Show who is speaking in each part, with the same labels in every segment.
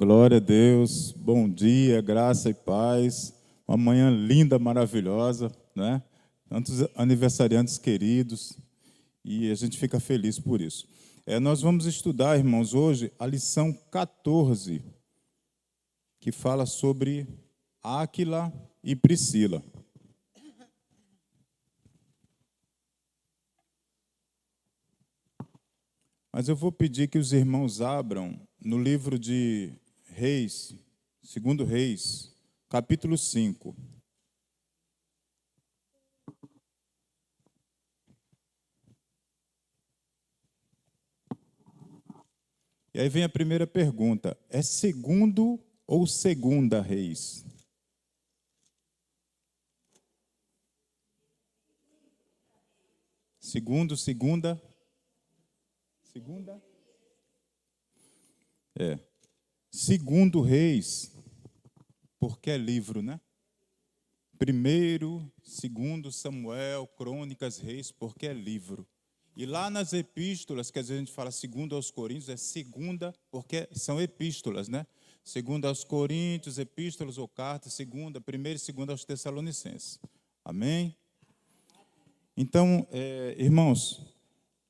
Speaker 1: Glória a Deus, bom dia, graça e paz, uma manhã linda, maravilhosa, né? Tantos aniversariantes queridos, e a gente fica feliz por isso. Nós vamos estudar, irmãos, hoje a lição 14, que fala sobre Áquila e Priscila. Mas eu vou pedir que os irmãos abram no livro de Reis, segundo Reis, capítulo 5. E aí vem a primeira pergunta: é segundo ou segunda Reis? Segunda? Segundo Reis, porque é livro, né? Primeiro, segundo Samuel, Crônicas, Reis, porque é livro. E lá nas epístolas, que às vezes a gente fala segundo aos Coríntios, é segunda, porque são epístolas, né? Segunda aos Coríntios, epístolas ou cartas, segunda, primeira e segunda aos Tessalonicenses. Amém? Então, irmãos,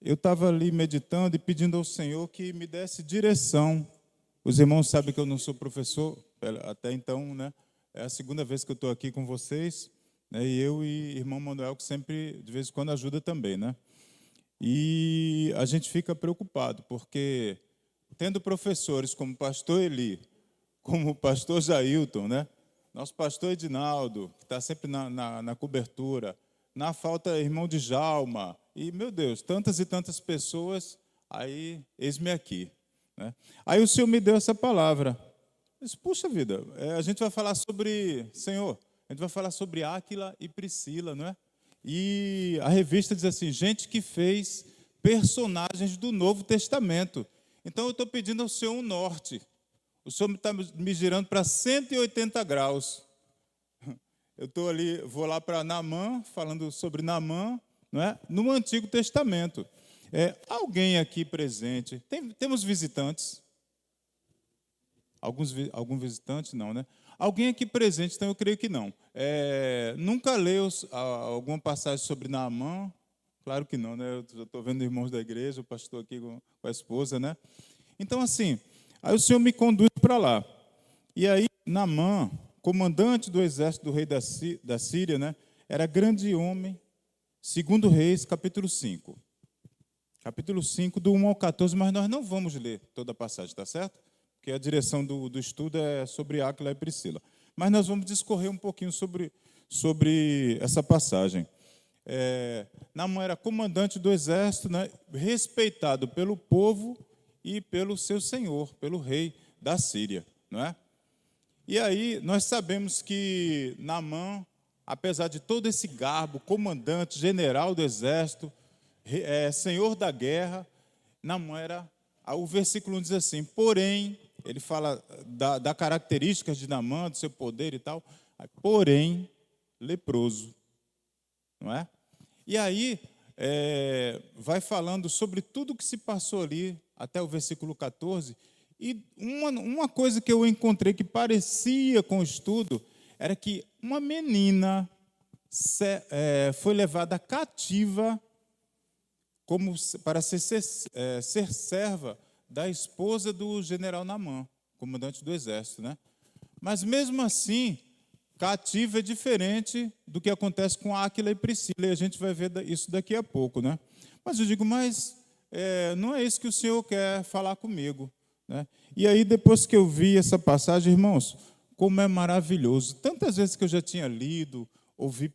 Speaker 1: eu estava ali meditando e pedindo ao Senhor que me desse direção. Os irmãos sabem que eu não sou professor, até então, né? É a segunda vez que eu estou aqui com vocês, né? E eu e irmão Manuel, que sempre, de vez em quando, ajuda também, né? E a gente fica preocupado, porque tendo professores como o pastor Eli, como o pastor Jailton, né? Nosso pastor Edinaldo, que está sempre na cobertura, na falta, irmão Djalma, e, meu Deus, tantas e tantas pessoas, aí, eis-me aqui. Né? Aí o Senhor me deu essa palavra. Eu disse, puxa vida, a gente vai falar sobre, Senhor, a gente vai falar sobre Áquila e Priscila, não é? E a revista diz assim, gente que fez personagens do Novo Testamento. Então eu estou pedindo ao Senhor um norte. O Senhor está me girando para 180 graus. Eu estou ali, vou lá para Naamã, falando sobre Naamã, não é? No Antigo Testamento. Alguém aqui presente, temos visitantes? Algum visitante? Não, né? Alguém aqui presente, então eu creio que não. Nunca leu alguma passagem sobre Naamã? Claro que não, né? Eu já estou vendo irmãos da igreja, o pastor aqui com a esposa, né? Então, assim, aí o Senhor me conduz para lá. E aí, Naamã, comandante do exército do rei da Síria, né? Era grande homem, segundo Reis, capítulo 5. Capítulo 5, do 1 ao 14, mas nós não vamos ler toda a passagem, tá certo? Porque a direção do estudo é sobre Áquila e Priscila. Mas nós vamos discorrer um pouquinho sobre essa passagem. Naamã era comandante do exército, né, respeitado pelo povo e pelo seu senhor, pelo rei da Síria. Não é? E aí nós sabemos que Naamã, apesar de todo esse garbo, comandante, general do exército, senhor da guerra, Naamã era, o versículo 1 diz assim, porém, ele fala da características de Naamã, do seu poder e tal, porém, leproso, não é? E aí, vai falando sobre tudo que se passou ali, até o versículo 14, e uma coisa que eu encontrei que parecia com o estudo, era que uma menina foi levada cativa como para ser serva da esposa do general Naamã, comandante do exército, né? Mas mesmo assim, cativa é diferente do que acontece com Áquila e Priscila, e a gente vai ver isso daqui a pouco, né? Mas eu digo, não é isso que o Senhor quer falar comigo, né? E aí, depois que eu vi essa passagem, irmãos, como é maravilhoso. Tantas vezes que eu já tinha lido, ouvi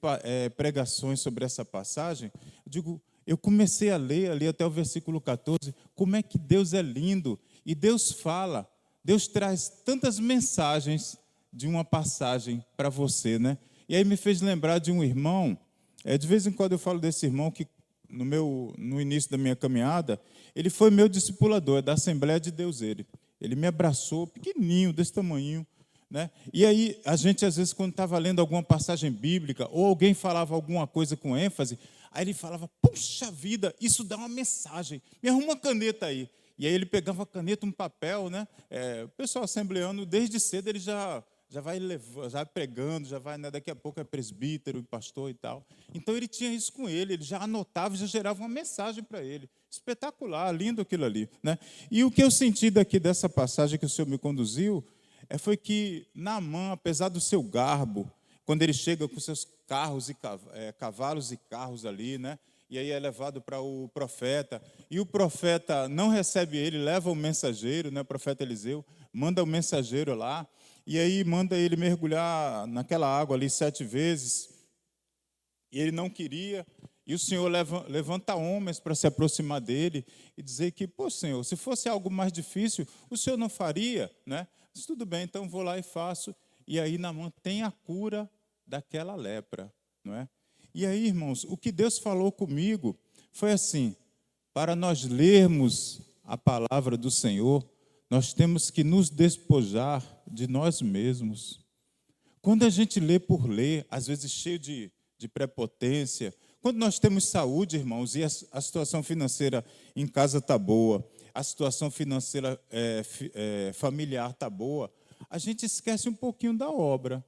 Speaker 1: pregações sobre essa passagem, eu digo, eu comecei a ler ali até o versículo 14, como é que Deus é lindo, e Deus fala, Deus traz tantas mensagens de uma passagem para você, né? E aí me fez lembrar de um irmão, de vez em quando eu falo desse irmão que no início da minha caminhada, ele foi meu discipulador, da Assembleia de Deus ele me abraçou, pequenininho, desse tamanho, né? E aí, a gente, às vezes, quando estava lendo alguma passagem bíblica, ou alguém falava alguma coisa com ênfase, aí ele falava, puxa vida, isso dá uma mensagem, me arruma uma caneta aí. E aí ele pegava a caneta, um papel, né? O pessoal assembleano, desde cedo, ele já vai levando, já vai pregando, já vai, né? Daqui a pouco é presbítero, pastor e tal. Então ele tinha isso com ele já anotava, já gerava uma mensagem para ele. Espetacular, lindo aquilo ali, né? E o que eu senti daqui dessa passagem que o Senhor me conduziu foi que Naamã, apesar do seu garbo, quando ele chega com seus carros e cavalos e carros ali, né? E aí é levado para o profeta, e o profeta não recebe ele, leva o mensageiro, né? O profeta Eliseu, manda o mensageiro lá, e aí manda ele mergulhar naquela água ali 7 vezes, e ele não queria, e o Senhor levanta homens para se aproximar dele e dizer que, pô, Senhor, se fosse algo mais difícil, o Senhor não faria, né? Mas tudo bem, então vou lá e faço. E aí Naamã tem a cura daquela lepra, não é? E aí, irmãos, o que Deus falou comigo foi assim: para nós lermos a palavra do Senhor, nós temos que nos despojar de nós mesmos. Quando a gente lê por ler, às vezes cheio de prepotência, quando nós temos saúde, irmãos, e a situação financeira em casa está boa, a situação financeira familiar está boa, a gente esquece um pouquinho da obra.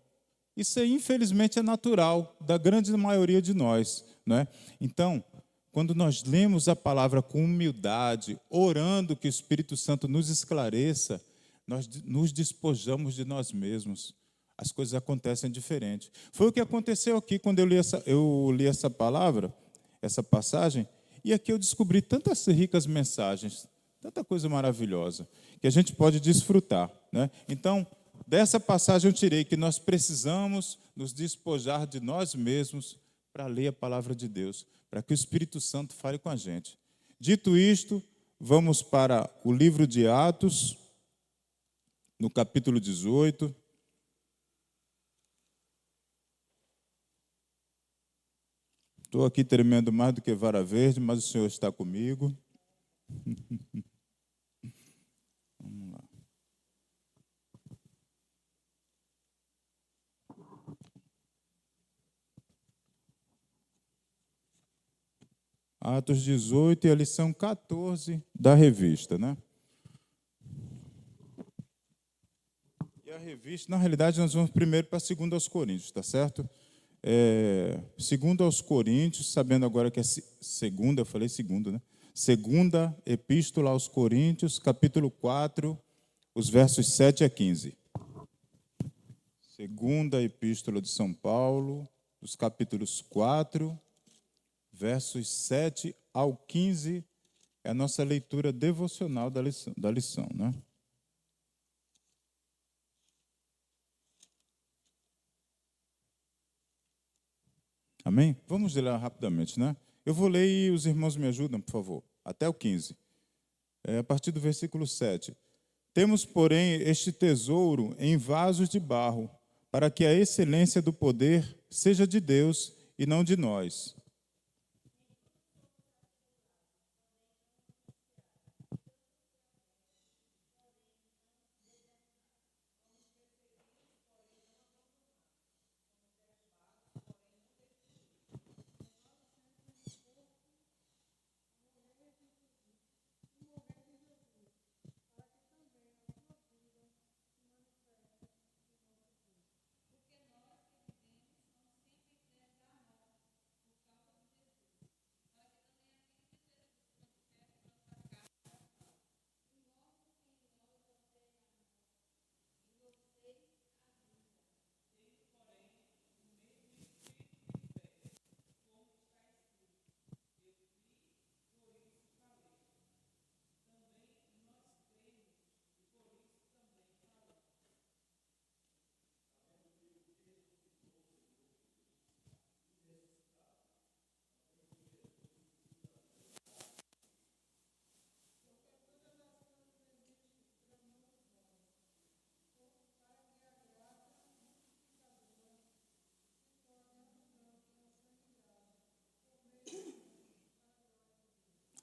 Speaker 1: Isso aí, infelizmente, é natural da grande maioria de nós, não é? Então, quando nós lemos a palavra com humildade, orando que o Espírito Santo nos esclareça, nós nos despojamos de nós mesmos. As coisas acontecem diferente. Foi o que aconteceu aqui quando eu li essa palavra, essa passagem, e aqui eu descobri tantas ricas mensagens, tanta coisa maravilhosa, que a gente pode desfrutar, né? Então, dessa passagem eu tirei que nós precisamos nos despojar de nós mesmos para ler a palavra de Deus, para que o Espírito Santo fale com a gente. Dito isto, vamos para o livro de Atos, no capítulo 18. Estou aqui tremendo mais do que vara verde, mas o Senhor está comigo. Vamos lá. Atos 18 e a lição 14 da revista, né? E a revista, na realidade, nós vamos primeiro para 2 aos Coríntios, tá certo? 2 aos Coríntios, sabendo agora que é segunda, eu falei segundo, né? Segunda Epístola aos Coríntios, capítulo 4, os versos 7 a 15. Segunda Epístola de São Paulo, os capítulos 4, versos 7 ao 15, é a nossa leitura devocional da lição, né? Amém? Vamos ler rapidamente, né? Eu vou ler e os irmãos me ajudam, por favor. Até o 15. A partir do versículo 7. Temos, porém, este tesouro em vasos de barro, para que a excelência do poder seja de Deus e não de nós.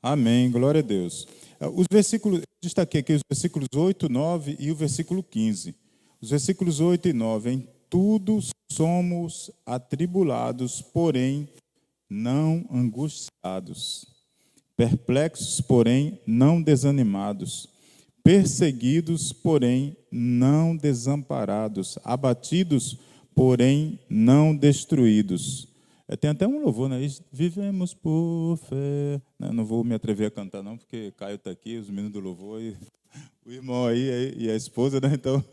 Speaker 1: Amém, glória a Deus. Os versículos, eu destaquei aqui os versículos 8, 9 e o versículo 15. Os versículos 8 e 9. Em tudo somos atribulados, porém não angustiados. perplexos, porém não desanimados, perseguidos, porém não desamparados, abatidos, porém não destruídos. Tem até um louvor, né? Vivemos por fé. Não vou me atrever a cantar, não, porque Caio está aqui, os meninos do louvor, e o irmão aí e a esposa, né? Então,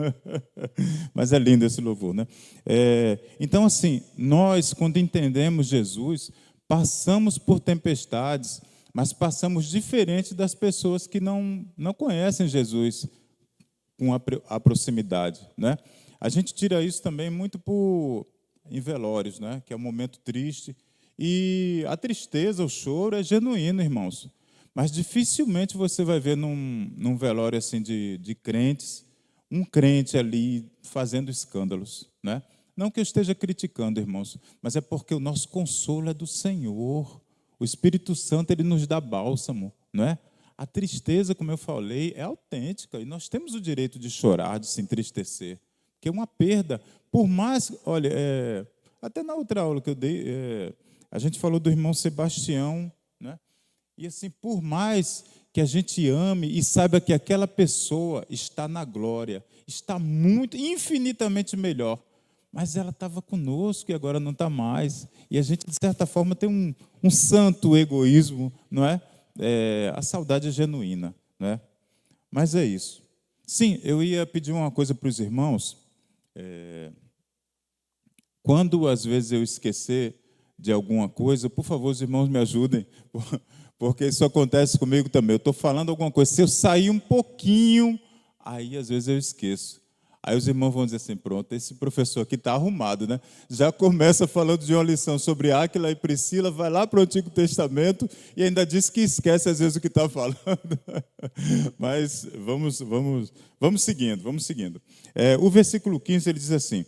Speaker 1: mas é lindo esse louvor, né? Então, assim, nós, quando entendemos Jesus, passamos por tempestades, mas passamos diferente das pessoas que não conhecem Jesus com a proximidade, né? A gente tira isso também muito em velórios, né? Que é um momento triste. E a tristeza, o choro é genuíno, irmãos. Mas dificilmente você vai ver num velório assim de crentes, um crente ali fazendo escândalos, né? Não que eu esteja criticando, irmãos, mas é porque o nosso consolo é do Senhor. O Espírito Santo, ele nos dá bálsamo, não é? A tristeza, como eu falei, é autêntica e nós temos o direito de chorar, de se entristecer, porque é uma perda. Por mais, olha, até na outra aula que eu dei, a gente falou do irmão Sebastião, né? E assim, por mais que a gente ame e saiba que aquela pessoa está na glória, está muito, infinitamente melhor, mas ela estava conosco e agora não está mais. E a gente, de certa forma, tem um santo egoísmo, não é? A saudade é genuína, não é? Mas é isso. Sim, eu ia pedir uma coisa para os irmãos. Quando, às vezes, eu esquecer de alguma coisa, por favor, os irmãos me ajudem, porque isso acontece comigo também. Eu estou falando alguma coisa, se eu sair um pouquinho, aí, às vezes, eu esqueço. Aí os irmãos vão dizer assim, pronto, esse professor aqui está arrumado, né? Já começa falando de uma lição sobre Áquila e Priscila, vai lá para o Antigo Testamento e ainda diz que esquece às vezes o que está falando. Mas vamos seguindo. O versículo 15, ele diz assim,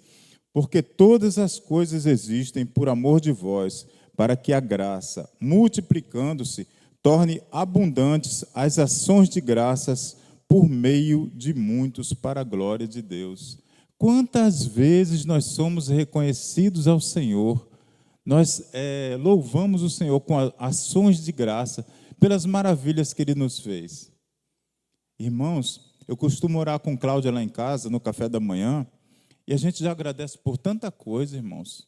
Speaker 1: porque todas as coisas existem por amor de vós, para que a graça, multiplicando-se, torne abundantes as ações de graças por meio de muitos para a glória de Deus. Quantas vezes nós somos reconhecidos ao Senhor, nós louvamos o Senhor com ações de graça pelas maravilhas que Ele nos fez. Irmãos, eu costumo orar com Cláudia lá em casa, no café da manhã, e a gente já agradece por tanta coisa, irmãos.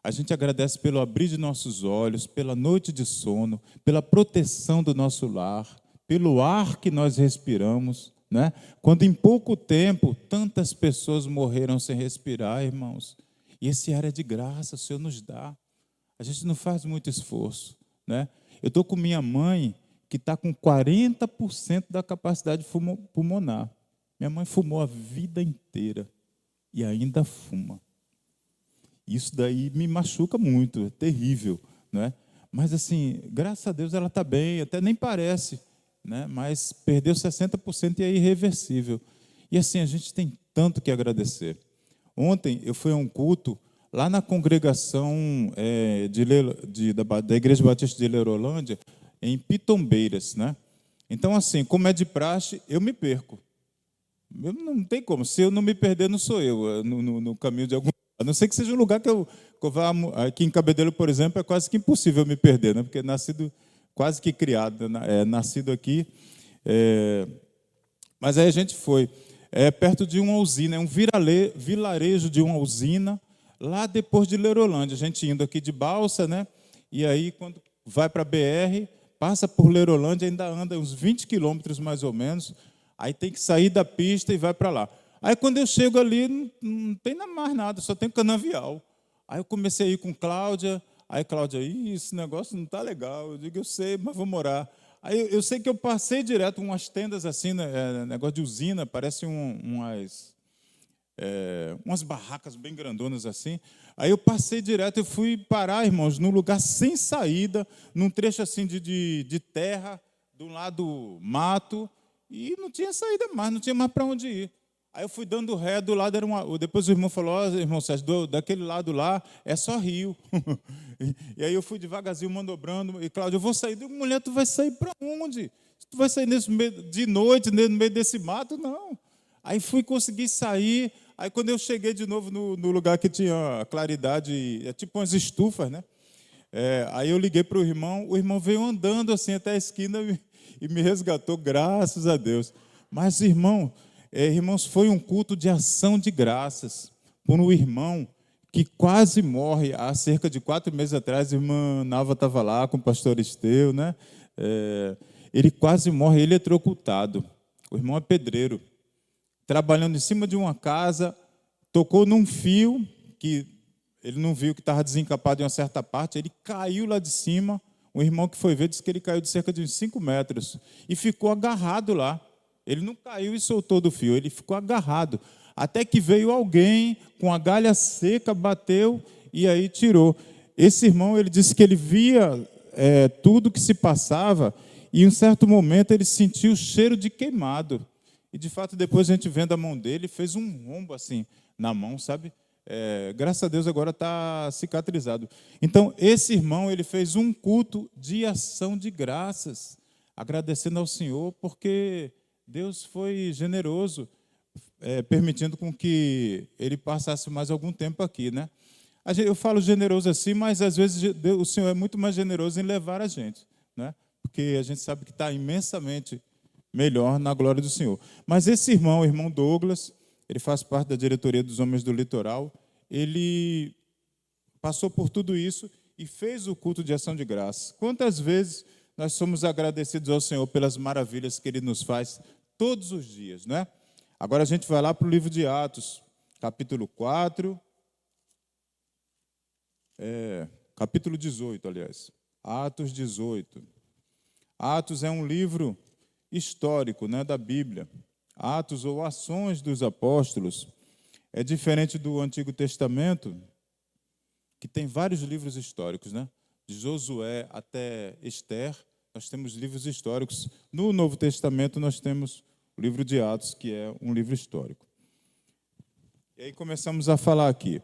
Speaker 1: A gente agradece pelo abrir de nossos olhos, pela noite de sono, pela proteção do nosso lar, pelo ar que nós respiramos, né? Quando em pouco tempo tantas pessoas morreram sem respirar, irmãos. E esse ar é de graça, o Senhor nos dá. A gente não faz muito esforço, né? Eu estou com minha mãe, que está com 40% da capacidade pulmonar. Minha mãe fumou a vida inteira e ainda fuma. Isso daí me machuca muito, é terrível, né? Mas assim, graças a Deus ela está bem, até nem parece, né? Mas perdeu 60% e é irreversível. E assim, a gente tem tanto que agradecer. Ontem eu fui a um culto lá na congregação da Igreja Batista de Lerolândia, em Pitombeiras, né? Então, assim, como é de praxe, eu me perco. Não tem como. Se eu não me perder, não sou eu, no caminho de algum. A não ser que seja um lugar que eu vá. Aqui em Cabedelo, por exemplo, é quase que impossível me perder, né? Porque é nascido, quase que criado, nascido aqui. Mas aí a gente foi. Perto de uma usina, é um vilarejo de uma usina, lá depois de Lerolândia. A gente indo aqui de balsa, né? E aí, quando vai para a BR, passa por Lerolândia, ainda anda uns 20 quilômetros mais ou menos. Aí tem que sair da pista e vai para lá. Aí quando eu chego ali, não tem mais nada, só tem canavial. Aí eu comecei a ir com Cláudia, aí Cláudia, esse negócio não está legal. Eu digo, eu sei, mas vou morar. Aí eu sei que eu passei direto umas tendas assim, né, negócio de usina, parece umas barracas bem grandonas assim. Aí eu passei direto, eu fui parar, irmãos, num lugar sem saída, num trecho assim de terra, do lado mato, e não tinha saída mais, não tinha mais para onde ir. Aí eu fui dando ré, do lado depois o irmão falou, irmão Sérgio, daquele lado lá é só rio. E aí eu fui devagarzinho manobrando, e Cláudio, eu vou sair. Eu digo, mulher, tu vai sair para onde? Tu vai sair de noite, no meio desse mato? Não. Aí consegui sair, aí quando eu cheguei de novo no lugar que tinha claridade, é tipo umas estufas, né? Aí eu liguei para o irmão veio andando assim até a esquina e me resgatou, graças a Deus. Mas, irmãos, foi um culto de ação de graças por um irmão que quase morre. Há cerca de 4 meses atrás, a irmã Nava estava lá com o pastor Esteu, né? Ele quase morre eletrocutado. O irmão é pedreiro, trabalhando em cima de uma casa, tocou num fio que ele não viu que estava desencapado em uma certa parte, ele caiu lá de cima. O irmão que foi ver disse que ele caiu de cerca de uns 5 metros e ficou agarrado lá. Ele não caiu e soltou do fio, ele ficou agarrado. Até que veio alguém com a galha seca, bateu e aí tirou. Esse irmão, ele disse que ele via tudo que se passava e em um certo momento ele sentiu o cheiro de queimado. E de fato, depois a gente vendo a mão dele, fez um rombo assim na mão, sabe? Graças a Deus agora está cicatrizado. Então, esse irmão, ele fez um culto de ação de graças, agradecendo ao Senhor, porque Deus foi generoso, permitindo com que ele passasse mais algum tempo aqui, né? Eu falo generoso assim, mas às vezes o Senhor é muito mais generoso em levar a gente, né? Porque a gente sabe que está imensamente melhor na glória do Senhor. Mas esse irmão, o irmão Douglas, ele faz parte da diretoria dos Homens do Litoral, ele passou por tudo isso e fez o culto de ação de graça. Quantas vezes nós somos agradecidos ao Senhor pelas maravilhas que Ele nos faz todos os dias, não é? Agora a gente vai lá para o livro de Atos, capítulo 4, capítulo 18, aliás. Atos 18. Atos é um livro histórico, né, da Bíblia. Atos ou Ações dos Apóstolos é diferente do Antigo Testamento, que tem vários livros históricos, né? De Josué até Esther, nós temos livros históricos. No Novo Testamento nós temos o livro de Atos, que é um livro histórico. E aí começamos a falar aqui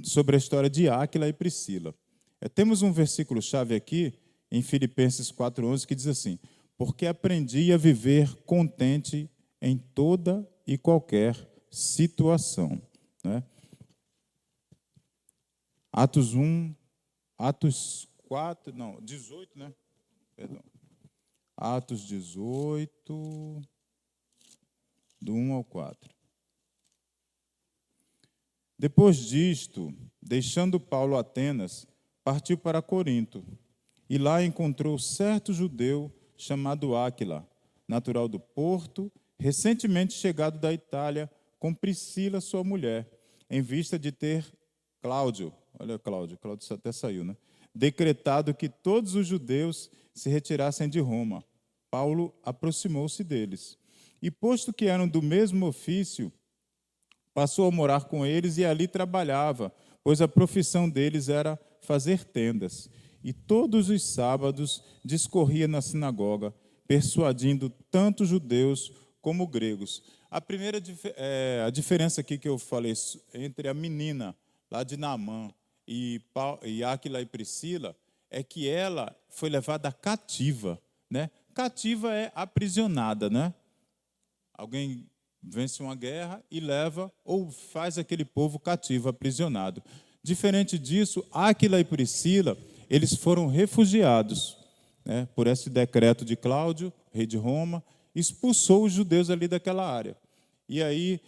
Speaker 1: sobre a história de Áquila e Priscila. Temos um versículo-chave aqui, em Filipenses 4,11, que diz assim: porque aprendi a viver contente em toda e qualquer situação. Né? Atos 18, né? Perdão. Atos 18, do 1 ao 4. Depois disto, deixando Paulo Atenas, partiu para Corinto, e lá encontrou certo judeu chamado Áquila, natural do Porto, recentemente chegado da Itália, com Priscila, sua mulher, em vista de ter Cláudio até saiu, né? Decretado que todos os judeus se retirassem de Roma. Paulo aproximou-se deles. E, posto que eram do mesmo ofício, passou a morar com eles e ali trabalhava, pois a profissão deles era fazer tendas. E todos os sábados discorria na sinagoga, persuadindo tanto judeus como gregos. A diferença aqui que eu falei entre a menina lá de Naamã e Áquila e Priscila é que ela foi levada cativa, né? Cativa é aprisionada, né? Alguém vence uma guerra e leva ou faz aquele povo cativo, aprisionado. Diferente disso, Áquila e Priscila, eles foram refugiados, né? Por esse decreto de Cláudio, rei de Roma, expulsou os judeus ali daquela área. E aí,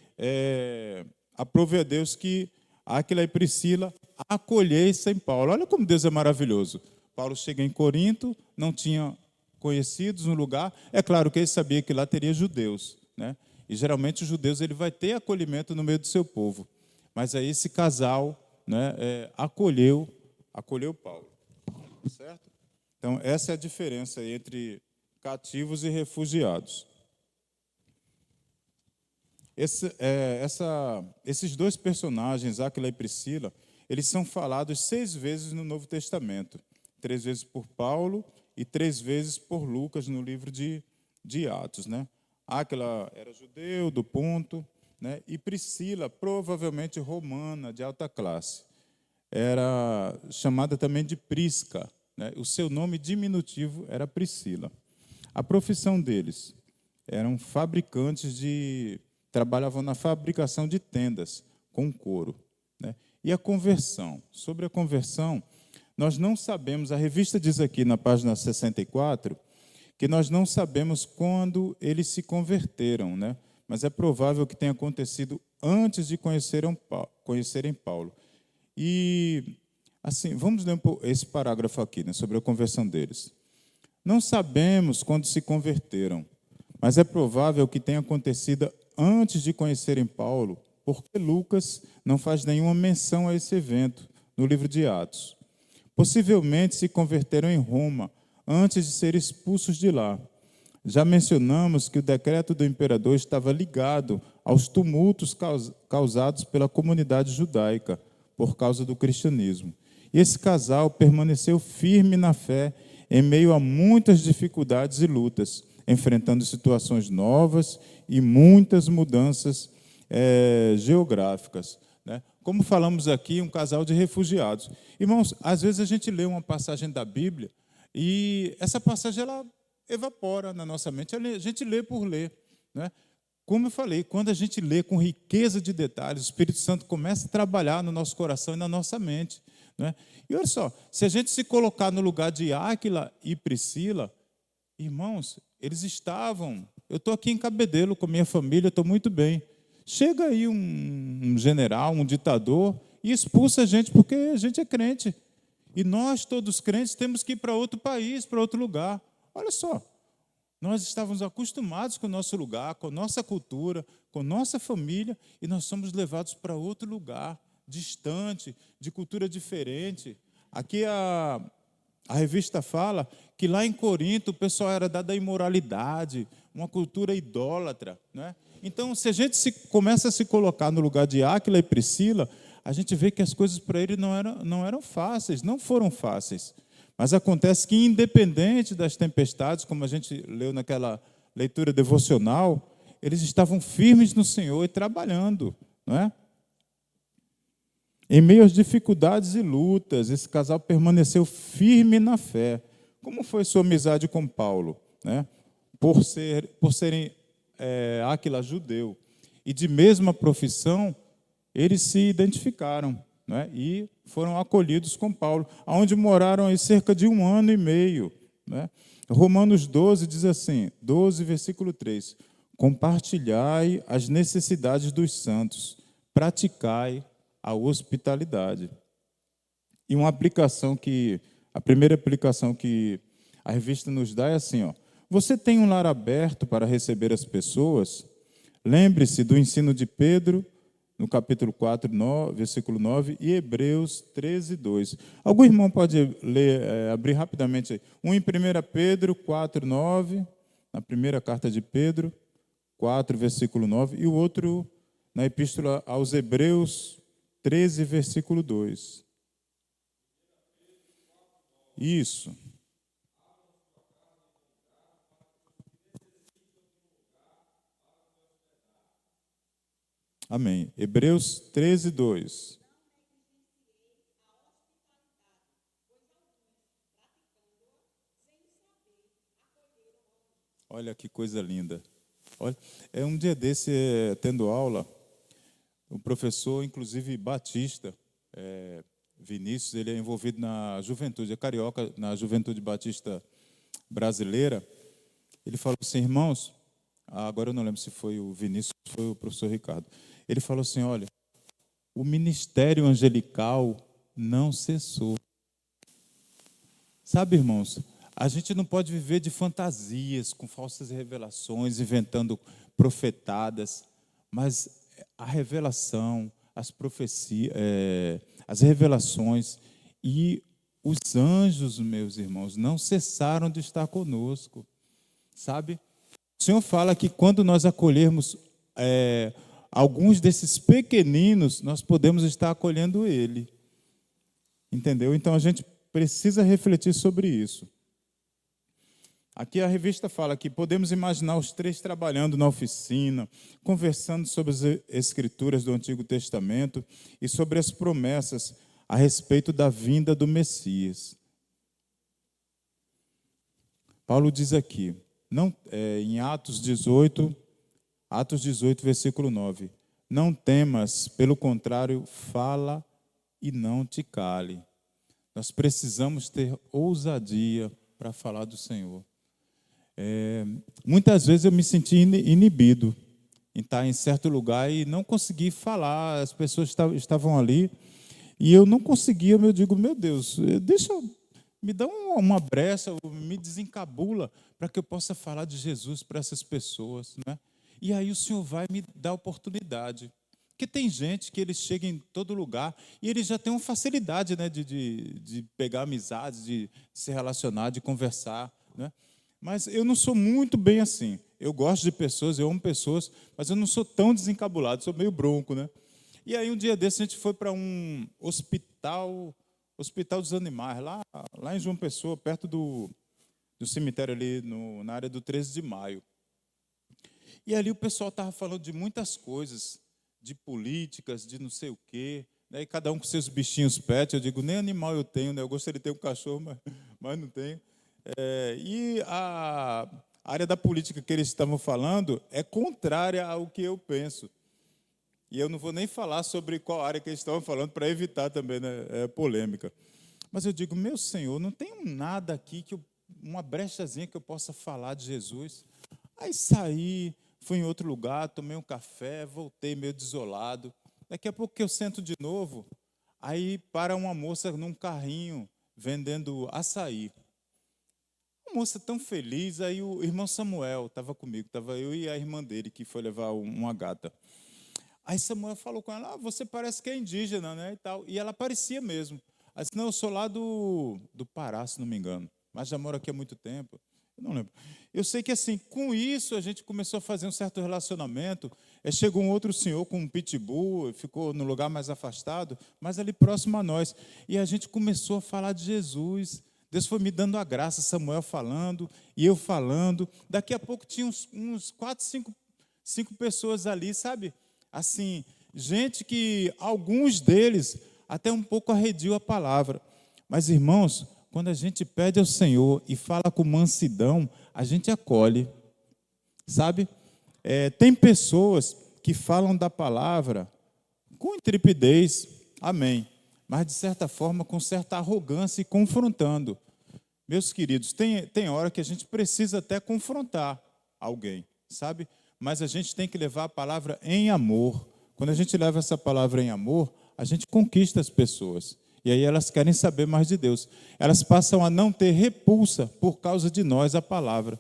Speaker 1: aprove a Deus que Áquila e Priscila acolhessem Paulo. Olha como Deus é maravilhoso. Paulo chega em Corinto, não tinha conhecidos no lugar. É claro que ele sabia que lá teria judeus, né? E geralmente os judeus ele vai ter acolhimento no meio do seu povo. Mas aí esse casal, né, acolheu Paulo. Certo? Então, essa é a diferença entre cativos e refugiados. Esses dois personagens, Áquila e Priscila, eles são falados 6 vezes no Novo Testamento. 3 vezes por Paulo e 3 vezes por Lucas no livro de Atos, né? Áquila era judeu, do Ponto, né? E Priscila, provavelmente romana, de alta classe. Era chamada também de Prisca, né? O seu nome diminutivo era Priscila. A profissão deles eram fabricantes trabalhavam na fabricação de tendas com couro, né? E a conversão. Sobre a conversão, nós não sabemos, a revista diz aqui na página 64, que nós não sabemos quando eles se converteram, né? Mas é provável que tenha acontecido antes de conhecerem Paulo. E, assim, vamos ler esse parágrafo aqui, né, sobre a conversão deles. Não sabemos quando se converteram, mas é provável que tenha acontecido antes de conhecerem Paulo, porque Lucas não faz nenhuma menção a esse evento no livro de Atos. Possivelmente se converteram em Roma, antes de serem expulsos de lá. Já mencionamos que o decreto do imperador estava ligado aos tumultos causados pela comunidade judaica por causa do cristianismo. E esse casal permaneceu firme na fé em meio a muitas dificuldades e lutas, enfrentando situações novas e muitas mudanças geográficas, né? Como falamos aqui, um casal de refugiados. Irmãos, às vezes a gente lê uma passagem da Bíblia e essa passagem ela evapora na nossa mente. A gente lê por ler, né? Como eu falei, quando a gente lê com riqueza de detalhes, o Espírito Santo começa a trabalhar no nosso coração e na nossa mente, né? E olha só, se a gente se colocar no lugar de Áquila e Priscila, irmãos, eles estavam... Eu estou aqui em Cabedelo com minha família, estou muito bem. Chega aí um general, um ditador, e expulsa a gente porque a gente é crente. E nós, todos crentes, temos que ir para outro país, para outro lugar. Olha só, nós estávamos acostumados com o nosso lugar, com a nossa cultura, com a nossa família, e nós somos levados para outro lugar, distante, de cultura diferente. Aqui a revista fala que lá em Corinto o pessoal era dado à imoralidade, uma cultura idólatra, né? Então, se a gente começa a se colocar no lugar de Áquila e Priscila, a gente vê que as coisas para ele não eram fáceis, não foram fáceis. Mas acontece que, independente das tempestades, como a gente leu naquela leitura devocional, eles estavam firmes no Senhor e trabalhando, não é? Em meio às dificuldades e lutas, esse casal permaneceu firme na fé. Como foi sua amizade com Paulo, né? Por serem Áquila judeu e de mesma profissão, eles se identificaram, né? E foram acolhidos com Paulo, onde moraram aí cerca de 1 ano e meio, né? Romanos 12 diz assim, 12, versículo 3, compartilhai as necessidades dos santos, praticai a hospitalidade. E a primeira aplicação que a revista nos dá é assim, ó, você tem um lar aberto para receber as pessoas? Lembre-se do ensino de Pedro, no capítulo 4, versículo 9, e Hebreus 13, 2. Algum irmão pode ler, abrir rapidamente aí. Um em 1 Pedro 4, 9, na primeira carta de Pedro, 4, versículo 9, e o outro na epístola aos Hebreus 13, versículo 2. Isso. Amém. Hebreus 13, 2. Olha que coisa linda. Olha, um dia desse, tendo aula, o professor, inclusive batista, Vinícius, ele é envolvido na juventude, é carioca, na juventude batista brasileira. Ele falou assim, irmãos, agora eu não lembro se foi o Vinícius ou foi o professor Ricardo. Ele falou assim, olha, o ministério angelical não cessou. Sabe, irmãos, a gente não pode viver de fantasias, com falsas revelações, inventando profetadas, mas a revelação, as profecias, as revelações e os anjos, meus irmãos, não cessaram de estar conosco, sabe? O Senhor fala que quando nós acolhermos alguns desses pequeninos, nós podemos estar acolhendo Ele. Entendeu? Então, a gente precisa refletir sobre isso. Aqui a revista fala que podemos imaginar os três trabalhando na oficina, conversando sobre as escrituras do Antigo Testamento e sobre as promessas a respeito da vinda do Messias. Paulo diz aqui, em Atos 18, versículo 9, não temas, pelo contrário, fala e não te cale. Nós precisamos ter ousadia para falar do Senhor. Muitas vezes eu me senti inibido em estar em certo lugar e não consegui falar, as pessoas estavam ali, e eu não conseguia, eu digo, meu Deus, me dá uma brecha, me desencabula, para que eu possa falar de Jesus para essas pessoas, né? E aí o Senhor vai me dar oportunidade. Porque tem gente que ele chega em todo lugar e ele já tem uma facilidade, né, de pegar amizades, de se relacionar, de conversar, né? Mas eu não sou muito bem assim. Eu gosto de pessoas, eu amo pessoas, mas eu não sou tão desencabulado, sou meio bronco, né? E aí um dia desse a gente foi para um hospital dos animais, lá em João Pessoa, perto do cemitério ali, na área do 13 de maio. E ali o pessoal estava falando de muitas coisas, de políticas, de não sei o quê, né? E cada um com seus bichinhos pet. Eu digo, nem animal eu tenho, né? Eu gostaria de ter um cachorro, mas não tenho. E a área da política que eles estavam falando é contrária ao que eu penso. E eu não vou nem falar sobre qual área que eles estavam falando, para evitar também, né, polêmica. Mas eu digo, meu Senhor, não tem nada aqui, uma brechazinha que eu possa falar de Jesus. Aí saí, fui em outro lugar, tomei um café, voltei meio desolado. Daqui a pouco que eu sento de novo, aí para uma moça num carrinho, vendendo açaí. Uma moça tão feliz, aí o irmão Samuel estava comigo, estava eu e a irmã dele, que foi levar uma gata. Aí Samuel falou com ela, você parece que é indígena, né, e tal. E ela parecia mesmo. Ela disse, não, eu sou lá do Pará, se não me engano, mas já moro aqui há muito tempo. Eu não lembro. Eu sei que, assim, com isso, a gente começou a fazer um certo relacionamento. Chegou um outro senhor com um pitbull, ficou no lugar mais afastado, mas ali próximo a nós. E a gente começou a falar de Jesus. Deus foi me dando a graça, Samuel falando, e eu falando. Daqui a pouco tinha uns 4, 5 pessoas ali, sabe? Assim, gente que, alguns deles, até um pouco arrediam a palavra. Mas, irmãos, quando a gente pede ao Senhor e fala com mansidão, a gente acolhe, sabe? Tem pessoas que falam da palavra com intrepidez, amém, mas de certa forma com certa arrogância e confrontando. Meus queridos, tem hora que a gente precisa até confrontar alguém, sabe? Mas a gente tem que levar a palavra em amor. Quando a gente leva essa palavra em amor, a gente conquista as pessoas. E aí elas querem saber mais de Deus. Elas passam a não ter repulsa por causa de nós, a palavra.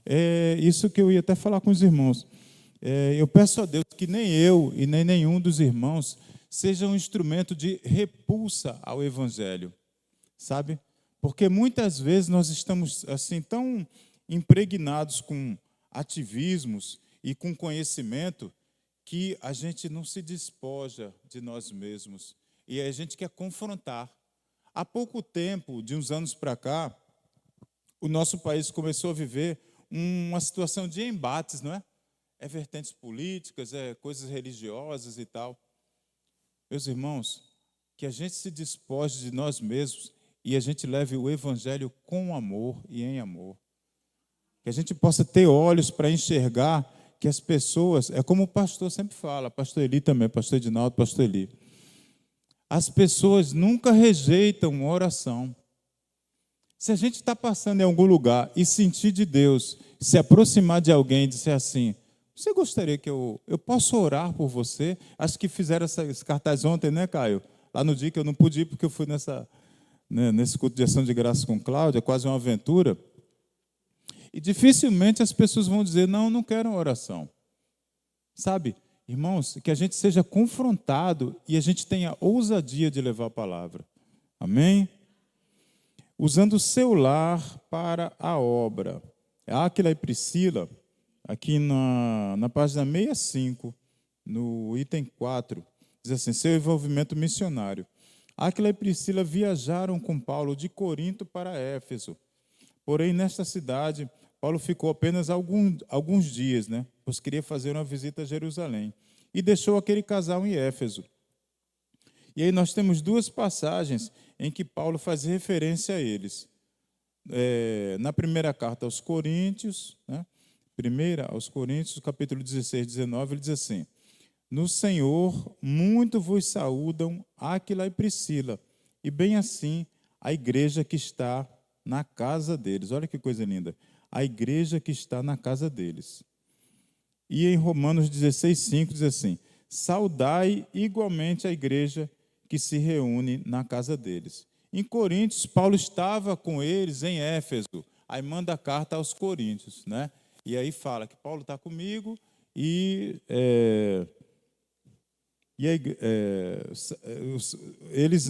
Speaker 1: É isso que eu ia até falar com os irmãos. Eu peço a Deus que nem eu e nem nenhum dos irmãos seja um instrumento de repulsa ao Evangelho, sabe? Porque muitas vezes nós estamos assim tão impregnados com ativismos e com conhecimento que a gente não se despoja de nós mesmos. E a gente quer confrontar. Há pouco tempo, de uns anos para cá, o nosso país começou a viver uma situação de embates, não é? Vertentes políticas, coisas religiosas e tal. Meus irmãos, que a gente se despoje de nós mesmos e a gente leve o Evangelho com amor e em amor. Que a gente possa ter olhos para enxergar que as pessoas, é como o pastor sempre fala, pastor Eli também, pastor Edinaldo, pastor Eli, as pessoas nunca rejeitam uma oração. Se a gente está passando em algum lugar e sentir de Deus, se aproximar de alguém e dizer assim, você gostaria que eu posso orar por você? Acho que fizeram esse cartaz ontem, né, Caio? Lá no dia que eu não pude ir, porque eu fui nesse culto de ação de graça com Cláudia, quase uma aventura. E dificilmente as pessoas vão dizer, não quero uma oração. Sabe, irmãos, que a gente seja confrontado e a gente tenha ousadia de levar a palavra. Amém? Usando o seu lar para a obra. Áquila e Priscila, aqui na página 65, no item 4, diz assim, seu envolvimento missionário. Áquila e Priscila viajaram com Paulo de Corinto para Éfeso. Porém, nesta cidade, Paulo ficou apenas alguns dias, né? Pois queria fazer uma visita a Jerusalém. E deixou aquele casal em Éfeso. E aí nós temos 2 passagens em que Paulo faz referência a eles. Na primeira carta aos Coríntios, né? Primeira aos Coríntios, capítulo 16, 19, ele diz assim, no Senhor muito vos saúdam Áquila e Priscila, e bem assim a igreja que está na casa deles. Olha que coisa linda. A igreja que está na casa deles. E em Romanos 16:5 diz assim: saudai igualmente a igreja que se reúne na casa deles. Em Coríntios, Paulo estava com eles em Éfeso. Aí manda a carta aos Coríntios, né? E aí fala que Paulo está comigo e eles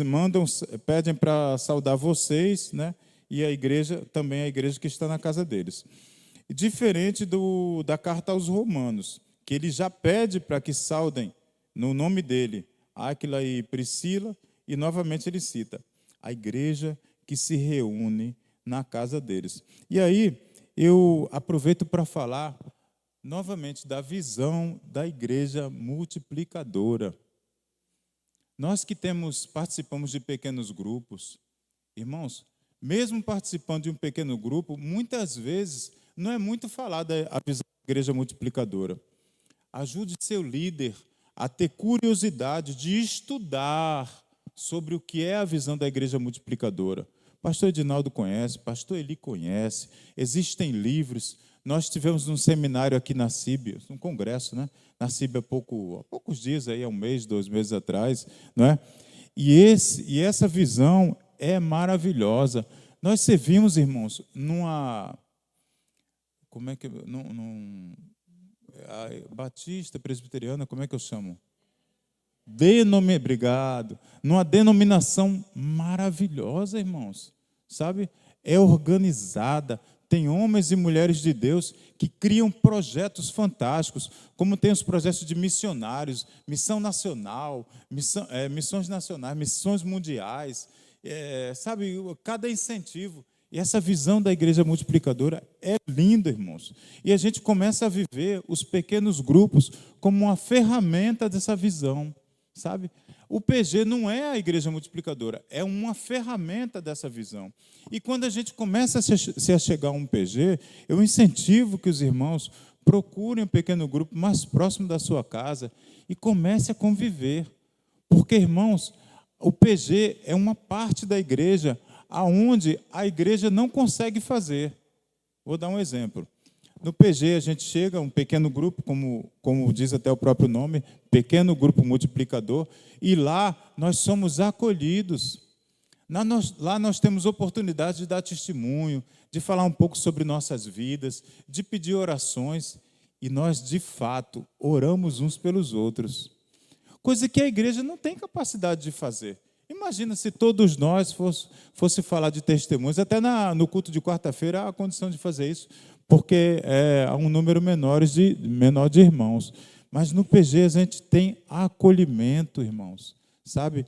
Speaker 1: pedem para saudar vocês, né? E a igreja, também a igreja que está na casa deles. Diferente da carta aos Romanos, que ele já pede para que saudem no nome dele, Áquila e Priscila, e novamente ele cita a igreja que se reúne na casa deles. E aí eu aproveito para falar novamente da visão da igreja multiplicadora. Nós que participamos de pequenos grupos, irmãos, mesmo participando de um pequeno grupo, muitas vezes não é muito falada a visão da igreja multiplicadora. Ajude seu líder a ter curiosidade de estudar sobre o que é a visão da igreja multiplicadora. Pastor Edinaldo conhece, pastor Eli conhece, existem livros. Nós tivemos um seminário aqui na CIB, um congresso, né? Na CIB há poucos dias, aí, há um mês, 2 meses atrás, não é? E essa visão é maravilhosa. Nós servimos, irmãos, batista, presbiteriana, como é que eu chamo? Obrigado. Numa denominação maravilhosa, irmãos. Sabe? É organizada. Tem homens e mulheres de Deus que criam projetos fantásticos, como tem os projetos de missionários, missão nacional, missões nacionais, missões mundiais, sabe? Cada incentivo. E essa visão da igreja multiplicadora é linda, irmãos. E a gente começa a viver os pequenos grupos como uma ferramenta dessa visão, sabe? O PG não é a igreja multiplicadora, é uma ferramenta dessa visão. E quando a gente começa a se achegar a um PG, eu incentivo que os irmãos procurem um pequeno grupo mais próximo da sua casa e comece a conviver. Porque, irmãos, o PG é uma parte da igreja aonde a igreja não consegue fazer. Vou dar um exemplo. No PG a gente chega, um pequeno grupo, como diz até o próprio nome, pequeno grupo multiplicador, e lá nós somos acolhidos. Lá nós temos oportunidade de dar testemunho, de falar um pouco sobre nossas vidas, de pedir orações, e nós, de fato, oramos uns pelos outros. Coisa que a igreja não tem capacidade de fazer. Imagina se todos nós fosse falar de testemunhos, até no culto de quarta-feira há a condição de fazer isso, porque há um número menor de irmãos. Mas no PG a gente tem acolhimento, irmãos, sabe?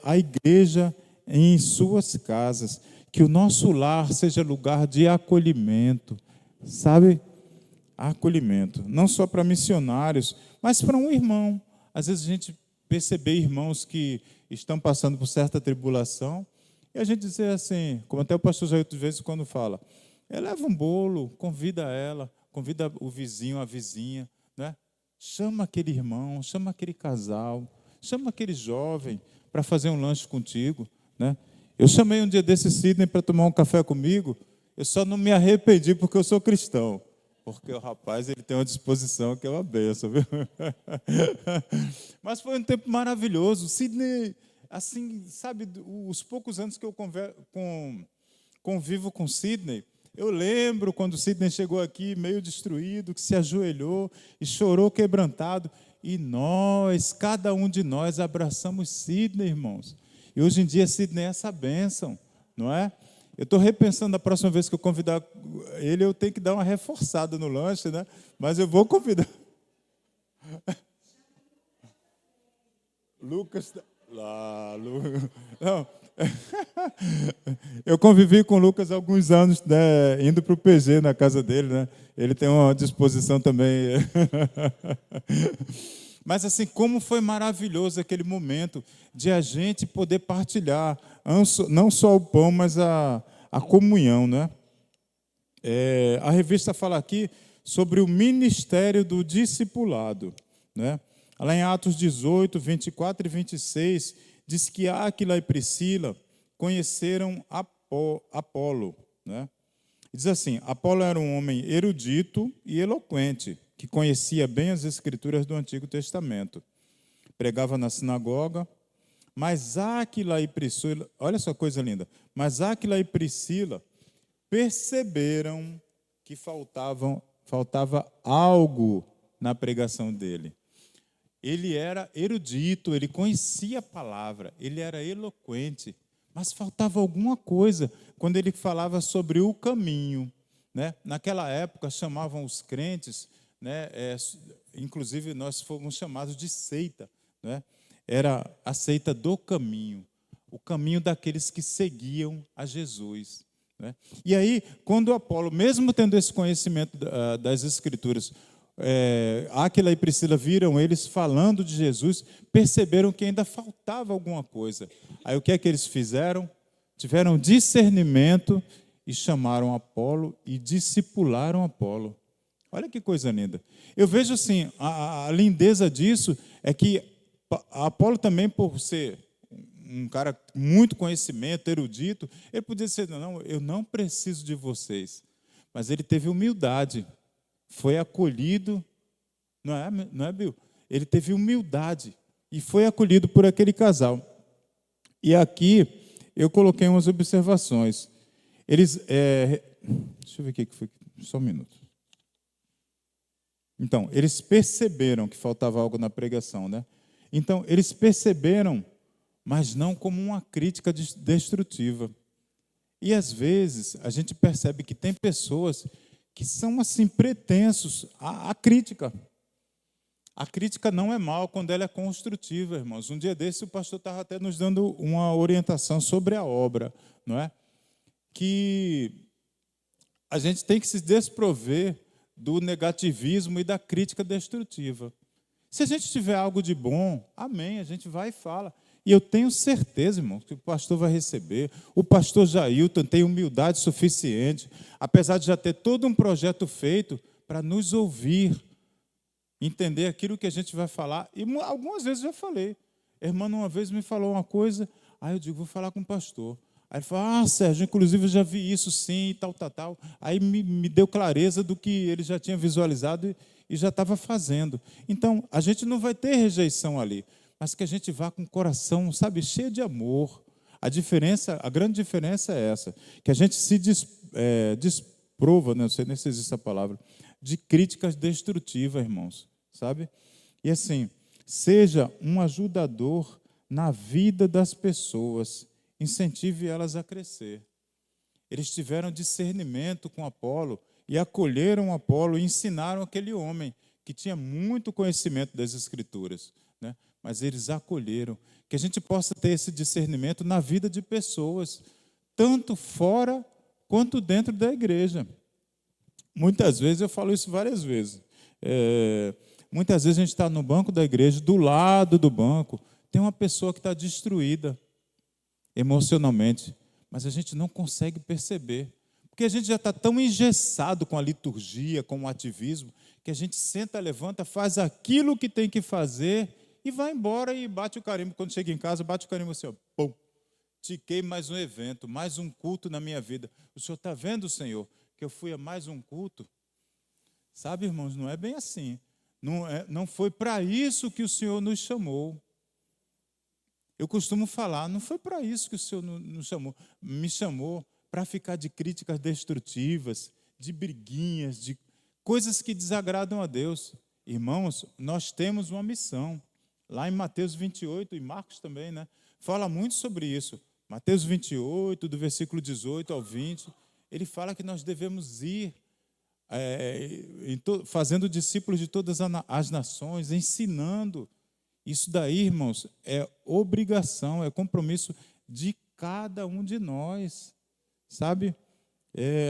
Speaker 1: A igreja em suas casas, que o nosso lar seja lugar de acolhimento, sabe? Acolhimento, não só para missionários, mas para um irmão. Às vezes a gente percebe irmãos que estão passando por certa tribulação, e a gente dizer assim, como até o pastor Jair de vez quando fala, leva um bolo, convida ela, convida o vizinho, a vizinha, né? Chama aquele irmão, chama aquele casal, chama aquele jovem para fazer um lanche contigo, né? Eu chamei um dia desse Sidney para tomar um café comigo, eu só não me arrependi porque eu sou cristão, porque o rapaz ele tem uma disposição que é uma benção, viu? Mas foi um tempo maravilhoso. Sidney, assim, sabe, os poucos anos que eu convivo com Sidney, eu lembro quando o Sidney chegou aqui meio destruído, que se ajoelhou e chorou quebrantado, e nós, cada um de nós, abraçamos Sidney, irmãos. E hoje em dia Sidney é essa bênção, não é? Eu estou repensando, a próxima vez que eu convidar ele, eu tenho que dar uma reforçada no lanche, né? Mas eu vou convidar. Lucas. Não. Eu convivi com o Lucas há alguns anos, né, indo para o PG na casa dele, né? Ele tem uma disposição também. Mas assim, como foi maravilhoso aquele momento de a gente poder partilhar não só o pão, mas a comunhão, né? A revista fala aqui sobre o ministério do discipulado, né? Lá em Atos 18, 24 e 26, diz que Áquila e Priscila conheceram Apolo, né? Diz assim: Apolo era um homem erudito e eloquente, que conhecia bem as Escrituras do Antigo Testamento. Pregava na sinagoga, mas Áquila e Priscila, olha só coisa linda, mas Áquila e Priscila perceberam que faltava algo na pregação dele. Ele era erudito, ele conhecia a palavra, ele era eloquente, mas faltava alguma coisa quando ele falava sobre o caminho, né? Naquela época chamavam os crentes, né? Inclusive nós fomos chamados de seita, né? Era a seita do caminho, o caminho daqueles que seguiam a Jesus, né? E aí, quando Apolo, mesmo tendo esse conhecimento das Escrituras, Áquila e Priscila viram eles falando de Jesus, perceberam que ainda faltava alguma coisa. Aí o que é que eles fizeram? Tiveram discernimento e chamaram Apolo e discipularam Apolo. Olha que coisa linda. Eu vejo assim, a lindeza disso é que Apolo também, por ser um cara com muito conhecimento, erudito, ele podia dizer: não, eu não preciso de vocês. Mas ele teve humildade, foi acolhido, não é, Bill? Ele teve humildade e foi acolhido por aquele casal. E aqui eu coloquei umas observações. Deixa eu ver o que foi, só um minuto. Então, eles perceberam que faltava algo na pregação, né? Então, eles perceberam, mas não como uma crítica destrutiva. E, às vezes, a gente percebe que tem pessoas que são, assim, pretensos à crítica. A crítica não é mal quando ela é construtiva, irmãos. Um dia desse, o pastor estava até nos dando uma orientação sobre a obra, não é? Que a gente tem que se desprover do negativismo e da crítica destrutiva. Se a gente tiver algo de bom, amém, a gente vai e fala. E eu tenho certeza, irmão, que o pastor vai receber. O pastor Jailton tem humildade suficiente, apesar de já ter todo um projeto feito para nos ouvir, entender aquilo que a gente vai falar. E algumas vezes eu já falei. A irmã uma vez me falou uma coisa, aí eu digo: vou falar com o pastor. Aí ele falou: Sérgio, inclusive eu já vi isso sim, tal. Aí me deu clareza do que ele já tinha visualizado e já estava fazendo. Então, a gente não vai ter rejeição ali, mas que a gente vá com o coração, sabe, cheio de amor. A grande diferença é essa, que a gente se desprova, não sei nem se existe essa palavra, de críticas destrutivas, irmãos, sabe? E assim, seja um ajudador na vida das pessoas, incentive elas a crescer. Eles tiveram discernimento com Apolo e acolheram Apolo e ensinaram aquele homem que tinha muito conhecimento das Escrituras, né? Mas eles acolheram. Que a gente possa ter esse discernimento na vida de pessoas, tanto fora quanto dentro da igreja. Muitas vezes, eu falo isso várias vezes, muitas vezes a gente está no banco da igreja, do lado do banco, tem uma pessoa que está destruída emocionalmente, mas a gente não consegue perceber, porque a gente já está tão engessado com a liturgia, com o ativismo, que a gente senta, levanta, faz aquilo que tem que fazer e vai embora e bate o carimbo. Quando chega em casa, bate o carimbo assim, ó, pum, tiquei mais um evento, mais um culto na minha vida. O senhor está vendo, Senhor, que eu fui a mais um culto? Sabe, irmãos, não é bem assim. Não foi para isso que o Senhor nos chamou. Eu costumo falar, não foi para isso que o Senhor nos chamou. Me chamou para ficar de críticas destrutivas, de briguinhas, de coisas que desagradam a Deus. Irmãos, nós temos uma missão. Lá em Mateus 28, e Marcos também, né? Fala muito sobre isso. Mateus 28, do versículo 18 ao 20, ele fala que nós devemos ir fazendo discípulos de todas as nações, ensinando. Isso daí, irmãos, é obrigação, é compromisso de cada um de nós, sabe?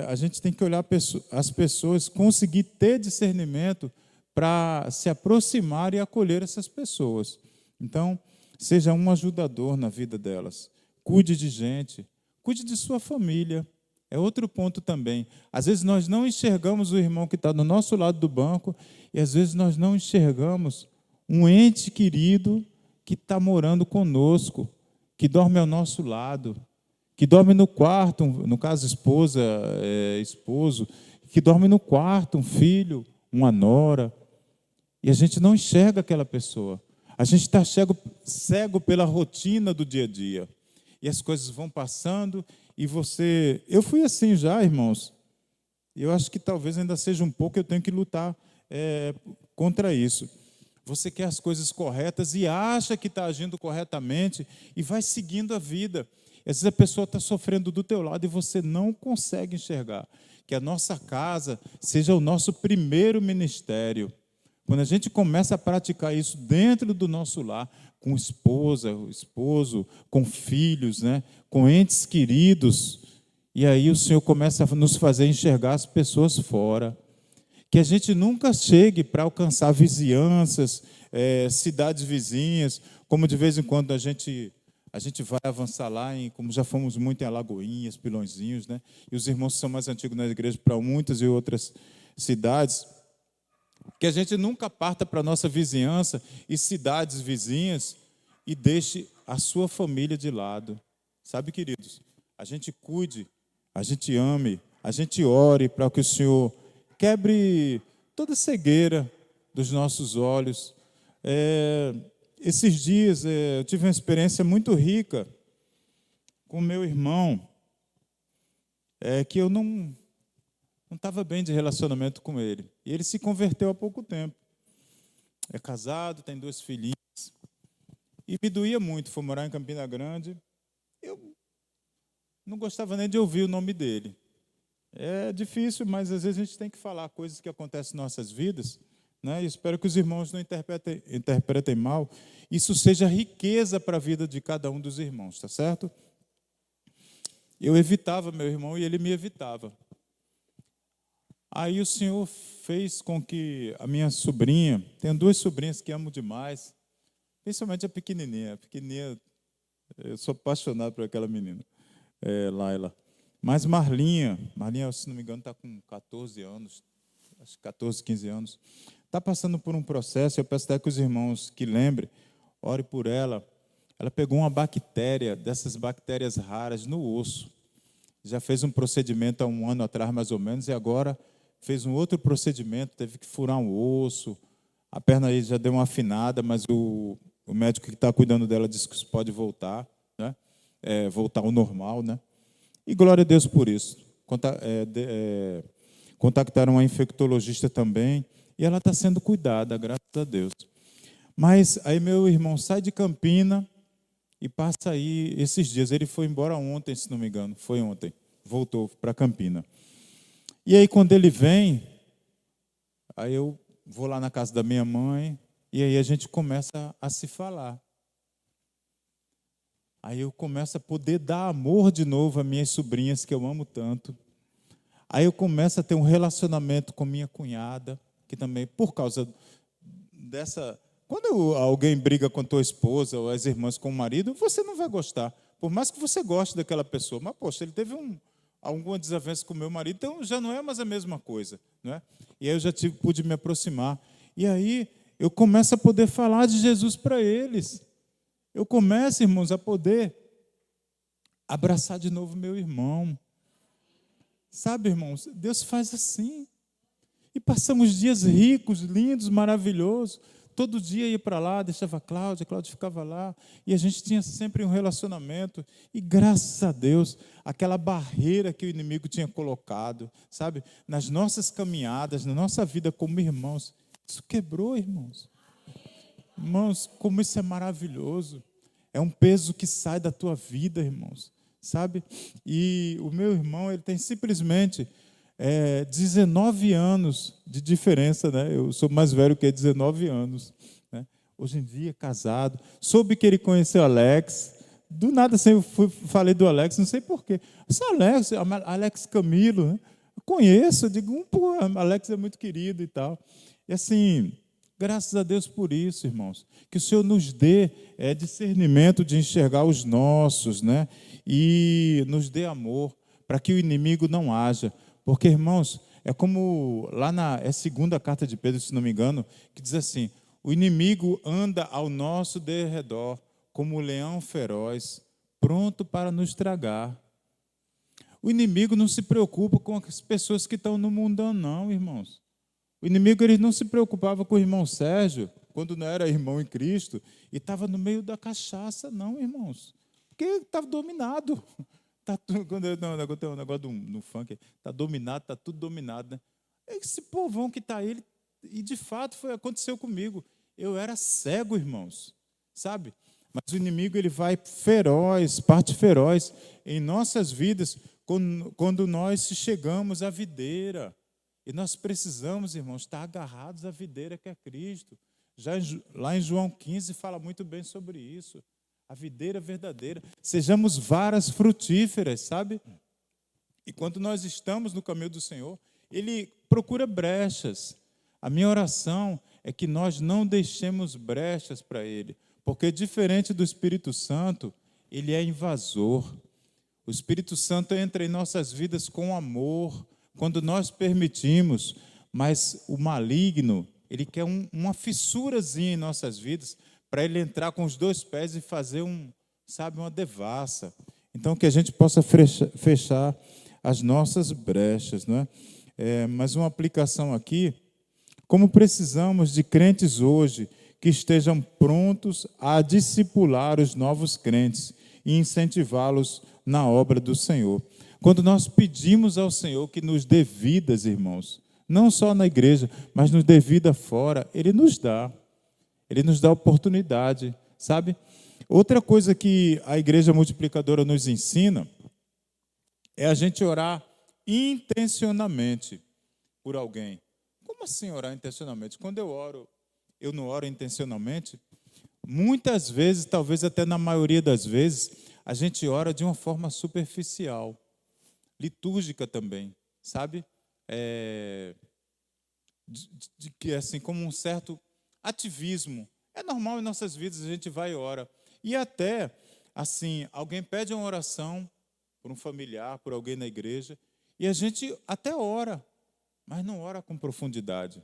Speaker 1: A gente tem que olhar as pessoas, conseguir ter discernimento para se aproximar e acolher essas pessoas. Então, seja um ajudador na vida delas. Cuide de gente, cuide de sua família. É outro ponto também. Às vezes nós não enxergamos o irmão que está do nosso lado do banco e às vezes nós não enxergamos um ente querido que está morando conosco, que dorme ao nosso lado. que dorme no quarto, no caso esposa, esposo, que dorme no quarto, um filho, uma nora, e a gente não enxerga aquela pessoa. A gente está cego pela rotina do dia a dia. E as coisas vão passando e você... Eu fui assim já, irmãos. Eu acho que talvez ainda seja um pouco, eu tenho que lutar contra isso. Você quer as coisas corretas e acha que está agindo corretamente e vai seguindo a vida. Às vezes a pessoa está sofrendo do teu lado e você não consegue enxergar. Que a nossa casa seja o nosso primeiro ministério. Quando a gente começa a praticar isso dentro do nosso lar, com esposa, esposo, com filhos, né, com entes queridos, e aí o Senhor começa a nos fazer enxergar as pessoas fora. Que a gente nunca chegue para alcançar vizinhanças, cidades vizinhas, como de vez em quando a gente vai avançar lá, como já fomos muito em Alagoinhas, Pilõezinhos, né? E os irmãos que são mais antigos na igreja para muitas e outras cidades, que a gente nunca parta para a nossa vizinhança e cidades vizinhas e deixe a sua família de lado. Sabe, queridos, a gente cuide, a gente ame, a gente ore para que o Senhor quebre toda cegueira dos nossos olhos. Esses dias eu tive uma experiência muito rica com meu irmão, que eu não estava bem de relacionamento com ele. E ele se converteu há pouco tempo. É casado, tem 2 filhinhos. E me doía muito, foi morar em Campina Grande. Eu não gostava nem de ouvir o nome dele. É difícil, mas às vezes a gente tem que falar coisas que acontecem em nossas vidas, né? E espero que os irmãos não interpretem mal. Isso seja riqueza para a vida de cada um dos irmãos, tá certo? Eu evitava meu irmão e ele me evitava. Aí o Senhor fez com que a minha sobrinha, tenho 2 sobrinhas que amo demais, principalmente a pequenininha. A pequenininha, eu sou apaixonado por aquela menina, Laila. Mas Marlinha, se não me engano, está com 14 anos, acho que 14, 15 anos, está passando por um processo, eu peço até que os irmãos que lembrem, ore por ela. Ela pegou uma bactéria, dessas bactérias raras, no osso. Já fez um procedimento há 1 ano atrás, mais ou menos, e agora fez um outro procedimento, teve que furar um osso, a perna aí já deu uma afinada, mas o médico que está cuidando dela disse que isso pode voltar, né? Voltar ao normal, né? E glória a Deus por isso. Contactaram uma infectologista também, e ela está sendo cuidada, graças a Deus. Mas aí meu irmão sai de Campina e passa aí esses dias. Ele foi embora ontem, se não me engano, foi ontem, voltou para Campina. E aí quando ele vem, aí eu vou lá na casa da minha mãe, e aí a gente começa a se falar. Aí eu começo a poder dar amor de novo às minhas sobrinhas, que eu amo tanto. Aí eu começo a ter um relacionamento com minha cunhada, que também, por causa dessa... Quando alguém briga com a tua esposa, ou as irmãs com o marido, você não vai gostar. Por mais que você goste daquela pessoa. Mas, poxa, ele teve alguma desavença com o meu marido, então já não é mais a mesma coisa, não é? E aí eu já pude me aproximar. E aí eu começo a poder falar de Jesus para eles. Eu começo, irmãos, a poder abraçar de novo meu irmão. Sabe, irmãos, Deus faz assim. E passamos dias ricos, lindos, maravilhosos. Todo dia ia para lá, deixava a Cláudia ficava lá. E a gente tinha sempre um relacionamento. E graças a Deus, aquela barreira que o inimigo tinha colocado, sabe, nas nossas caminhadas, na nossa vida como irmãos, isso quebrou, irmãos. Irmãos, como isso é maravilhoso. É um peso que sai da tua vida, irmãos, sabe? E o meu irmão, ele tem simplesmente 19 anos de diferença, né? Eu sou mais velho que ele, 19 anos. Né? Hoje em dia, casado. Soube que ele conheceu Alex. Do nada, assim, eu falei do Alex, não sei porquê. Esse Alex Camilo, né? Eu conheço, eu digo, pô, Alex é muito querido e tal. E assim... Graças a Deus por isso, irmãos. Que o Senhor nos dê discernimento de enxergar os nossos, né? E nos dê amor, para que o inimigo não haja. Porque, irmãos, é como lá é a 2ª carta de Pedro, se não me engano, que diz assim: o inimigo anda ao nosso derredor, como um leão feroz, pronto para nos tragar. O inimigo não se preocupa com as pessoas que estão no mundão, não, irmãos. O inimigo ele não se preocupava com o irmão Sérgio, quando não era irmão em Cristo, e estava no meio da cachaça, não, irmãos. Porque estava dominado. Tá tudo, quando tem um negócio no funk, está dominado, está tudo dominado. Né? Esse povão que está ele, e de fato aconteceu comigo. Eu era cego, irmãos, sabe? Mas o inimigo ele vai feroz, parte feroz em nossas vidas, quando nós chegamos à videira. E nós precisamos, irmãos, estar agarrados à videira que é Cristo. Lá em João 15 fala muito bem sobre isso. A videira verdadeira. Sejamos varas frutíferas, sabe? E quando nós estamos no caminho do Senhor, Ele procura brechas. A minha oração é que nós não deixemos brechas para Ele. Porque diferente do Espírito Santo, Ele é invasor. O Espírito Santo entra em nossas vidas com amor, quando nós permitimos, mas o maligno, ele quer uma fissurazinha em nossas vidas, para ele entrar com os dois pés e fazer uma devassa. Então, que a gente possa fechar as nossas brechas. Não é? Mas uma aplicação aqui, como precisamos de crentes hoje que estejam prontos a discipular os novos crentes e incentivá-los na obra do Senhor. Quando nós pedimos ao Senhor que nos dê vidas, irmãos, não só na igreja, mas nos dê vida fora, Ele nos dá. Ele nos dá oportunidade, sabe? Outra coisa que a Igreja Multiplicadora nos ensina é a gente orar intencionalmente por alguém. Como assim orar intencionalmente? Quando eu oro, eu não oro intencionalmente? Muitas vezes, talvez até na maioria das vezes, a gente ora de uma forma superficial, litúrgica também, sabe? Que assim, como um certo ativismo. É normal em nossas vidas, a gente vai e ora. E até, assim, alguém pede uma oração por um familiar, por alguém na igreja, e a gente até ora, mas não ora com profundidade,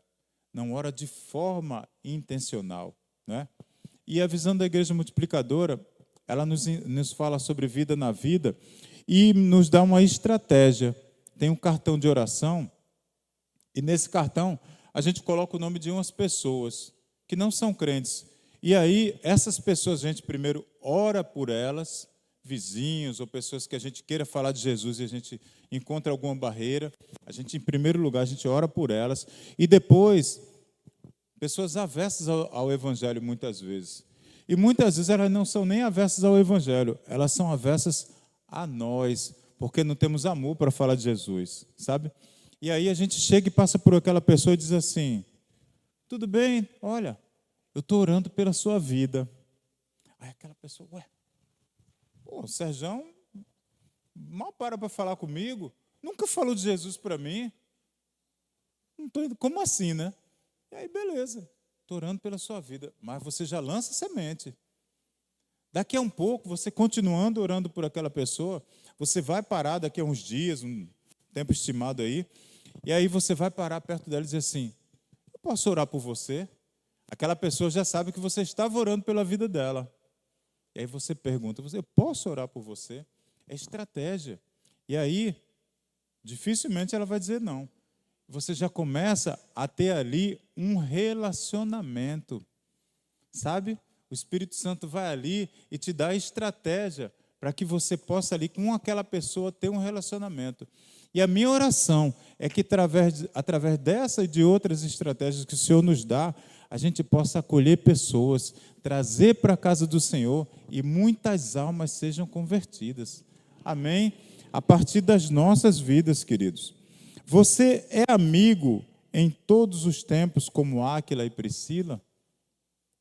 Speaker 1: não ora de forma intencional. Né? E a visão da Igreja Multiplicadora, ela nos fala sobre vida na vida e nos dá uma estratégia. Tem um cartão de oração, e nesse cartão a gente coloca o nome de umas pessoas que não são crentes. E aí, essas pessoas, a gente primeiro ora por elas, vizinhos ou pessoas que a gente queira falar de Jesus e a gente encontra alguma barreira, a gente, em primeiro lugar, a gente ora por elas. E depois, pessoas avessas ao Evangelho, muitas vezes. E muitas vezes elas não são nem avessas ao Evangelho, elas são avessas a nós, porque não temos amor para falar de Jesus, sabe? E aí a gente chega e passa por aquela pessoa e diz assim: tudo bem, olha, eu estou orando pela sua vida. Aí aquela pessoa, o Serjão mal para falar comigo, nunca falou de Jesus para mim. Não tô, como assim, né? E aí, beleza, estou orando pela sua vida, mas você já lança semente. Daqui a um pouco, você continuando orando por aquela pessoa, você vai parar daqui a uns dias, um tempo estimado aí, e aí você vai parar perto dela e dizer assim: eu posso orar por você? Aquela pessoa já sabe que você estava orando pela vida dela. E aí você pergunta: eu posso orar por você? É estratégia. E aí, dificilmente ela vai dizer não. Você já começa a ter ali um relacionamento, sabe? O Espírito Santo vai ali e te dá estratégia para que você possa ali com aquela pessoa ter um relacionamento. E a minha oração é que através dessa e de outras estratégias que o Senhor nos dá, a gente possa acolher pessoas, trazer para a casa do Senhor e muitas almas sejam convertidas. Amém? A partir das nossas vidas, queridos. Você é amigo em todos os tempos, como Áquila e Priscila?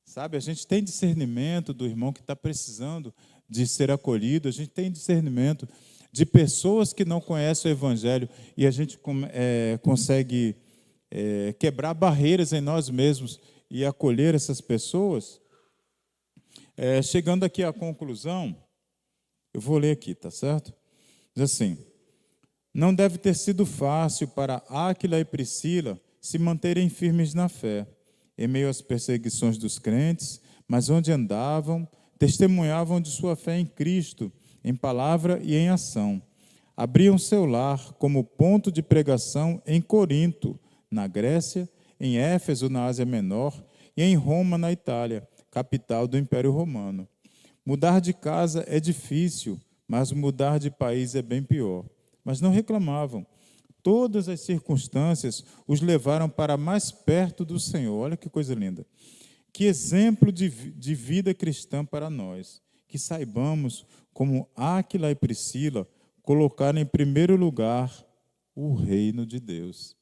Speaker 1: Sabe, a gente tem discernimento do irmão que está precisando de ser acolhido, a gente tem discernimento de pessoas que não conhecem o Evangelho e a gente consegue quebrar barreiras em nós mesmos e acolher essas pessoas. Chegando aqui à conclusão, eu vou ler aqui, tá certo? Diz assim: não deve ter sido fácil para Áquila e Priscila se manterem firmes na fé, em meio às perseguições dos crentes, mas onde andavam, testemunhavam de sua fé em Cristo, em palavra e em ação. Abriam seu lar como ponto de pregação em Corinto, na Grécia, em Éfeso, na Ásia Menor, e em Roma, na Itália, capital do Império Romano. Mudar de casa é difícil, mas mudar de país é bem pior. Mas não reclamavam. Todas as circunstâncias os levaram para mais perto do Senhor. Olha que coisa linda. Que exemplo de vida cristã para nós. Que saibamos, como Áquila e Priscila, colocar em primeiro lugar o reino de Deus.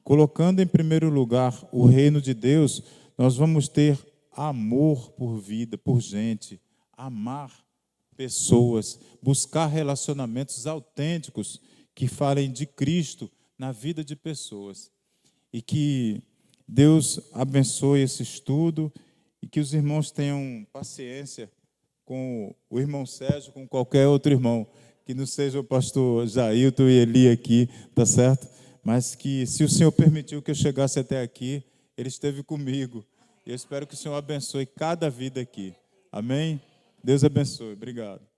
Speaker 1: Colocando em primeiro lugar o reino de Deus, nós vamos ter amor por vida, por gente, amar pessoas, buscar relacionamentos autênticos que falem de Cristo na vida de pessoas. E que Deus abençoe esse estudo e que os irmãos tenham paciência com o irmão Sérgio, com qualquer outro irmão, que não seja o pastor Jailton e Eli aqui, tá certo? Mas que, se o Senhor permitiu que eu chegasse até aqui, Ele esteve comigo. E eu espero que o Senhor abençoe cada vida aqui. Amém? Deus abençoe. Obrigado.